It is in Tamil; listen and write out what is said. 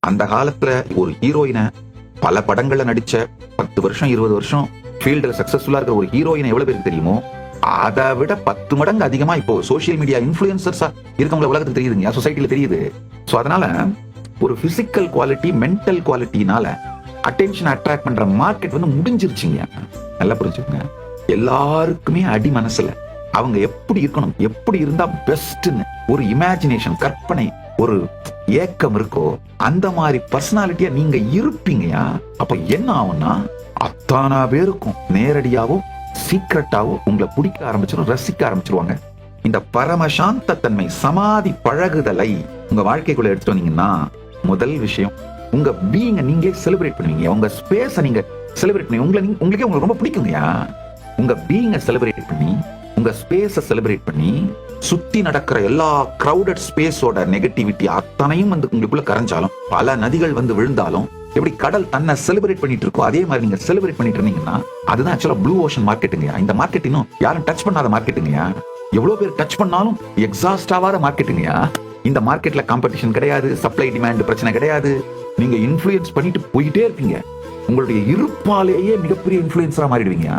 அந்த காலத்துல ஒரு ஹீரோயினை பல படங்கள்ல நடிச்ச 10 வருஷம் 20 வருஷம் ஃபீல்டுல சக்சஸ்ஃபுல்லா இருக்கிற ஒரு ஹீரோயினை எவ்வளவு பேருக்கு தெரியுமோ அதை விட 10 மடங்கு அதிகமா இப்போ சோசியல் மீடியா இன்ஃபுளுசர்ஸா இருக்கவங்க உலகத்துக்கு தெரியுதுங்க, சொசைட்டில தெரியுது. சோ அதனால ஒரு பிசிக்கல் குவாலிட்டி மென்டல் குவாலிட்டினால அட்டென்ஷன் அட்ராக்ட் பண்ற மார்க்கெட் வந்து முடிஞ்சிருச்சுங்க. நல்லா புரிஞ்சுக்கோங்க. எல்லாருக்குமே அடி மனசுல அவங்க எப்படி இருக்கணும், எப்படி இருந்தா பெஸ்ட்னு ஒரு இமேஜினேஷன், கற்பனை, ஒரு ஏக்கம் இருக்கோ அந்த மாதிரி பர்சனாலிட்டியா நீங்க இருப்பீங்கயா. அப்ப என்ன ஆகும்னா அத்தானா பேருக்கும் நேரடியாவோ சீக்கிரட்டாவோ உங்களை பிடிக்க ஆரம்பிச்சிடும், ரசிக்க ஆரம்பிச்சிருவாங்க. இந்த பரமசாந்த தன்மை சமாதி பழகுதலை உங்க வாழ்க்கைக்குள்ள எடுத்துட்டு வந்தீங்கன்னா முதல் விஷயம் உங்க பீயிங்க நீங்க செலிப்ரேட் பண்ணுவீங்க. உங்க ஸ்பேஸ நீங்க செலிப்ரேட் பண்ணி உங்களுக்கே உங்களுக்கு ரொம்ப பிடிக்குங்கயா. உங்க பீயிங்க செலிப்ரேட் பண்ணி உங்க ஸ்பேஸ செலிப்ரேட் பண்ணி சுத்தி நடக்கிற எல்லா கிரௌடட் ஸ்பேஸோட நெகட்டிவிட்டி அத்தனையும் வந்து உங்களுக்குள்ள கரைஞ்சாலும் பல நதிகள் வந்து விழுந்தாலும் எப்படி கடல் தன்னை செலிப்ரேட் பண்ணிட்டு இருக்கோ அதே மாதிரி நீங்க செலிப்ரேட் பண்ணிட்டு இருந்தீங்கன்னா அதுதான் ஆக்சுவலா ப்ளூ ஓஷன் மார்க்கெட்டுங்கயா. இந்த மார்க்கெட் இன்னும் யாரும் டச் பண்ணாத மார்க்கெட்டுங்கயா. எவ்வளவு பேர் டச் பண்ணாலும் எக்ஸாஸ்ட் ஆகாத மார்க்கெட்டுங்கயா. இந்த மார்க்கெட்ல காம்படிஷன் கிடையாது, சப்ளை டிமாண்ட் பிரச்சனை கிடையாது. நீங்க இன்ஃப்ளூயன்ஸ் பண்ணிட்டு போயிட்டே இருப்பீங்க. உங்களுடைய இருப்பாலேயே மிகப்பெரிய இன்ஃப்ளூயன்ஸரா மாறிடுவீங்க.